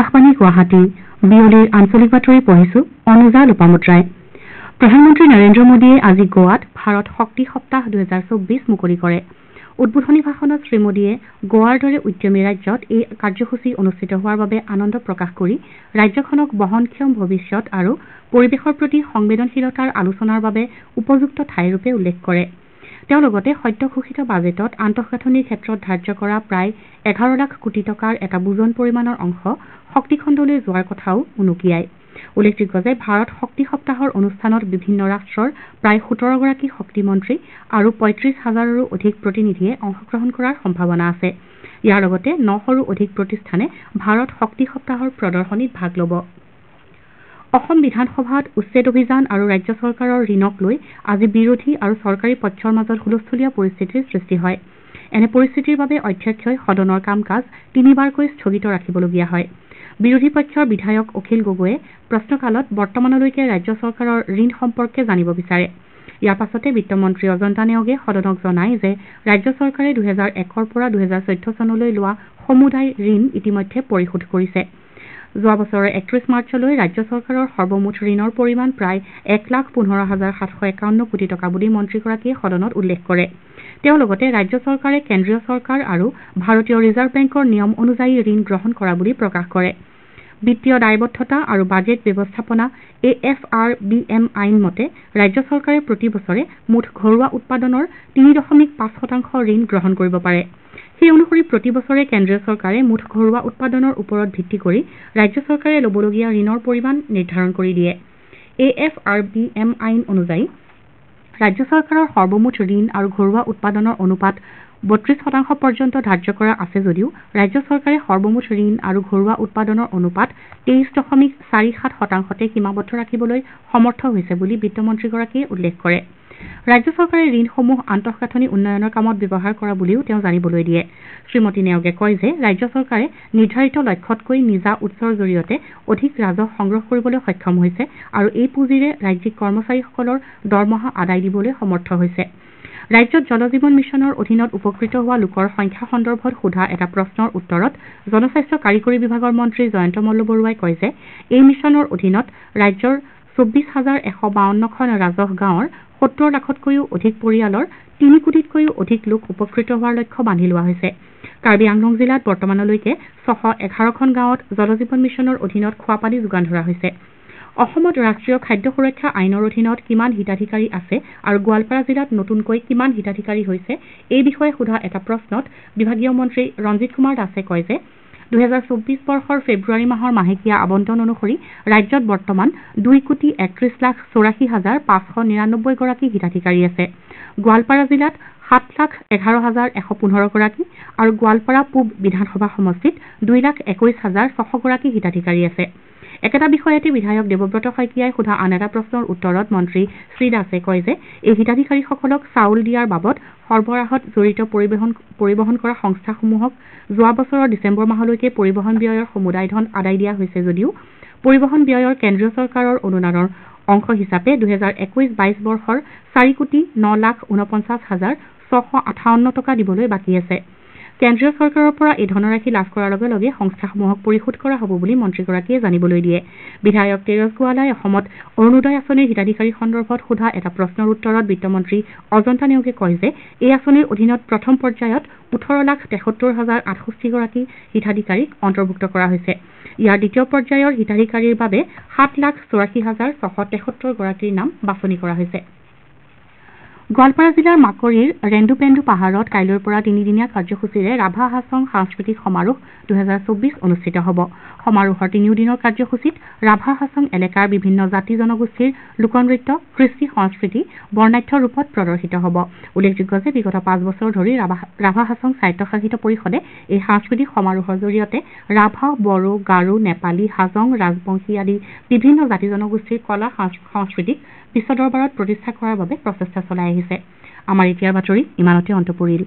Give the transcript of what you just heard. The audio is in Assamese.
আকাশবাণী গুৱাহাটী বিয়লিৰ আঞ্চলিক বাতৰি পঢ়িছো অনুজা লোপামুদ্ৰাই। প্ৰধানমন্ত্ৰী নৰেন্দ্ৰ মোদীয়ে আজি গোৱাত ভাৰত শক্তি সপ্তাহ 2024 মুকলি কৰে। উদ্বোধনী ভাষণত শ্ৰীমোদীয়ে গোৱাৰ দৰে উদ্যমী ৰাজ্যত এই কাৰ্যসূচী অনুষ্ঠিত হোৱাৰ বাবে আনন্দ প্ৰকাশ কৰি ৰাজ্যখনক বহনক্ষম ভৱিষ্যৎ আৰু পৰিৱেশৰ প্ৰতি সংবেদনশীলতাৰ আলোচনাৰ বাবে উপযুক্ত ঠাইৰূপে উল্লেখ কৰে। তেওঁ লগতে সদ্য ঘোষিত বাজেটত আন্তঃগাঁথনিৰ ক্ষেত্ৰত ধাৰ্য কৰা প্ৰায় 11 লাখ কোটি টকাৰ এটা বুজন পৰিমাণৰ অংশ শক্তিখণ্ডলৈ যোৱাৰ কথাও উনুকিয়ায়। উল্লেখযোগ্য যে ভাৰত শক্তি সপ্তাহৰ অনুষ্ঠানত বিভিন্ন ৰাষ্ট্ৰৰ প্ৰায় 17 গৰাকী শক্তিমন্ত্ৰী আৰু 35,000ৰো অধিক প্ৰতিনিধিয়ে অংশগ্ৰহণ কৰাৰ সম্ভাৱনা আছে। ইয়াৰ লগতে 900ৰো অধিক প্ৰতিষ্ঠানে ভাৰত শক্তি সপ্তাহৰ প্ৰদৰ্শনীত ভাগ ল'ব। অসম বিধানসভাত উচ্ছেদ অভিযান আৰু ৰাজ্য চৰকাৰৰ ঋণক লৈ আজি বিৰোধী আৰু চৰকাৰী পক্ষৰ মাজত হুলস্থুলীয়া পৰিস্থিতিৰ সৃষ্টি হয়। এনে পৰিস্থিতিৰ বাবে অধ্যক্ষই সদনৰ কাম কাজ 3বাৰকৈ স্থগিত ৰাখিবলগীয়া হয়। বিৰোধী পক্ষৰ বিধায়ক অখিল গগৈয়ে প্ৰশ্নকালত বৰ্তমানলৈকে ৰাজ্য চৰকাৰৰ ঋণ সম্পৰ্কে জানিব বিচাৰে। ইয়াৰ পাছতে বিত্তমন্ত্ৰী অজন্তা নেওগে সদনক জনায় যে ৰাজ্য চৰকাৰে 2001ৰ পৰা 2014 চনলৈ লোৱা সমুদায় ঋণ ইতিমধ্যে পৰিশোধ কৰিছে। যোৱা বছৰৰ 31 মাৰ্চলৈ ৰাজ্য চৰকাৰৰ সৰ্বমুঠ ঋণৰ পৰিমাণ প্ৰায় 1,15,751 কোটি টকা বুলি মন্ত্ৰীগৰাকীয়ে সদনত উল্লেখ কৰে। তেওঁ লগতে ৰাজ্য চৰকাৰে কেন্দ্ৰীয় চৰকাৰ আৰু ভাৰতীয় ৰিজাৰ্ভ বেংকৰ নিয়ম অনুযায়ী ঋণ গ্ৰহণ কৰা বুলি প্ৰকাশ কৰে। বিত্তীয় দায়বদ্ধতা আৰু বাজেট ব্যৱস্থাপনা AFRBM আইন মতে ৰাজ্য চৰকাৰে প্ৰতি বছৰে মুঠ ঘৰুৱা উৎপাদনৰ 3.5% ঋণ গ্ৰহণ কৰিব পাৰে। সেই অনুসৰি প্ৰতি বছৰে কেন্দ্ৰীয় চৰকাৰে মুঠ ঘৰুৱা উৎপাদনৰ ওপৰত ভিত্তি কৰি ৰাজ্য চৰকাৰে ল'বলগীয়া ঋণৰ পৰিমাণ নিৰ্ধাৰণ কৰি দিয়ে। AFRBM আইন অনুযায়ী ৰাজ্য চৰকাৰৰ সৰ্বমুঠ ঋণ আৰু ঘৰুৱা উৎপাদনৰ অনুপাত 32% পৰ্যন্ত ধাৰ্য কৰা আছে যদিও ৰাজ্য চৰকাৰে সৰ্বমুঠ ঋণ আৰু ঘৰুৱা উৎপাদনৰ অনুপাত 23.47%তে সীমাবদ্ধ ৰাখিবলৈ সমৰ্থ হৈছে বুলি বিত্তমন্ত্ৰীগৰাকীয়ে উল্লেখ কৰে। ৰাজ্য চৰকাৰে ঋণসমূহ আন্তঃগাঁথনি উন্নয়নৰ কামত ব্যৱহাৰ কৰা বুলিও তেওঁ জানিবলৈ দিয়ে। শ্ৰীমতী নেওগে কয় যে ৰাজ্য চৰকাৰে নিৰ্ধাৰিত লক্ষ্যতকৈ নিজা উৎসৰ জৰিয়তে অধিক ৰাজহ সংগ্ৰহ কৰিবলৈ সক্ষম হৈছে আৰু এই পুঁজিৰে ৰাজ্যিক কৰ্মচাৰীসকলৰ দৰমহা আদায় দিবলৈ সমৰ্থ হৈছে। ৰাজ্যত জল জীৱন মিছনৰ অধীনত উপকৃত হোৱা লোকৰ সংখ্যা সন্দৰ্ভত সোধা এটা প্ৰশ্নৰ উত্তৰত জনস্বাস্থ্য কাৰিকৰী বিভাগৰ মন্ত্ৰী জয়ন্ত মল্লবৰুৱাই কয় যে এই মিছনৰ অধীনত ৰাজ্যৰ 24,152খন ৰাজহ গাঁৱৰ 70 লাখতকৈও অধিক পৰিয়ালৰ 3 কোটিতকৈও অধিক লোক উপকৃত হোৱাৰ লক্ষ্য বান্ধি লোৱা হৈছে। কাৰ্বি আংলং জিলাত বৰ্তমানলৈকে 611খন গাঁৱত জল জীৱন মিছনৰ অধীনত খোৱাপানী যোগান ধৰা হৈছে। অসমত ৰাষ্ট্ৰীয় খাদ্য সুৰক্ষা আইনৰ অধীনত কিমান হিতাধিকাৰী আছে আৰু গোৱালপাৰা জিলাত নতুনকৈ কিমান হিতাধিকাৰী হৈছে এই বিষয়ে সোধা এটা প্ৰশ্নত বিভাগীয় মন্ত্ৰী ৰঞ্জিত কুমাৰ দাসে কয় যে 2024 বৰ্ষৰ ফেব্ৰুৱাৰী মাহৰ মাহেকীয়া আবণ্টন অনুসৰি ৰাজ্যত বৰ্তমান 2,31,84,599 গৰাকী হিতাধিকাৰী আছে। গোৱালপাৰা জিলাত 7,11,115 গৰাকী আৰু গোৱালপাৰা পূব বিধানসভা সমষ্টিত 2,21,600 গৰাকী হিতাধিকাৰী আছে। একেটা বিষয়তে বিধায়ক দেৱব্ৰত শইকীয়াই সোধা আন এটা প্ৰশ্নৰ উত্তৰত মন্ত্ৰী শ্ৰী দাসে কয় যে এই হিতাধিকাৰীসকলক চাউল দিয়াৰ বাবদ সৰবৰাহত জড়িত পৰিবহণ কৰা সংস্থাসমূহক যোৱা বছৰৰ ডিচেম্বৰ মাহলৈকে পৰিবহণ ব্যয়ৰ সমুদায় ধন আদায় দিয়া হৈছে যদিও পৰিবহণ ব্যয়ৰ কেন্দ্ৰীয় চৰকাৰৰ অনুদানৰ অংশ হিচাপে 2021-22 বৰ্ষৰ 4,09,49,658 টকা দিবলৈ বাকী আছে। কেন্দ্ৰীয় চৰকাৰৰ পৰা এই ধনৰাশি লাভ কৰাৰ লগে লগে সংস্থাসমূহক পৰিশোধ কৰা হ'ব বুলি মন্ত্ৰীগৰাকীয়ে জানিবলৈ দিয়ে। বিধায়ক তেজস গোৱালাই অসমত অৰুণোদয় আঁচনিৰ হিতাধিকাৰী সন্দৰ্ভত সোধা এটা প্ৰশ্নৰ উত্তৰত বিত্তমন্ত্ৰী অজন্তা নেওগে কয় যে এই আঁচনিৰ অধীনত প্ৰথম পৰ্যায়ত 18,73,068 গৰাকী হিতাধিকাৰীক অন্তৰ্ভুক্ত কৰা হৈছে। ইয়াৰ দ্বিতীয় পৰ্যায়ৰ হিতাধিকাৰীৰ বাবে 7,84,673 গৰাকীৰ নাম বাছনি কৰা হৈছে। গোৱালপাৰা জিলাৰ মাকৰিৰ ৰেণ্ডুপেণ্ডু পাহাৰত কাইলৈৰ পৰা 3দিনীয়া কাৰ্যসূচীৰে ৰাভা হাছং সাংস্কৃতিক সমাৰোহ 2024 অনুষ্ঠিত হ'ব। সমাৰোহৰ 3 দিনৰ কাৰ্যসূচীত ৰাভা হাছং এলেকাৰ বিভিন্ন জাতি জনগোষ্ঠীৰ লোকনৃত্য, কৃষ্টি সংস্কৃতি বৰ্ণাঢ্য ৰূপত প্ৰদৰ্শিত হ'ব। উল্লেখযোগ্য যে বিগত 5 বছৰ ধৰি ৰাভা হাছং স্বায়ত্তশাসিত পৰিষদে এই সাংস্কৃতিক সমাৰোহৰ জৰিয়তে ৰাভা, বড়ো, গাৰো, নেপালী, হাজং, ৰাজবংশী আদি বিভিন্ন জাতি জনগোষ্ঠীৰ কলা সংস্কৃতিক বিশ্ব দৰবাৰত প্ৰতিষ্ঠা কৰাৰ বাবে প্ৰচেষ্টা চলাই আহিছে। আমাৰ এতিয়াৰ বাতৰি ইমানতে অন্ত পৰিল।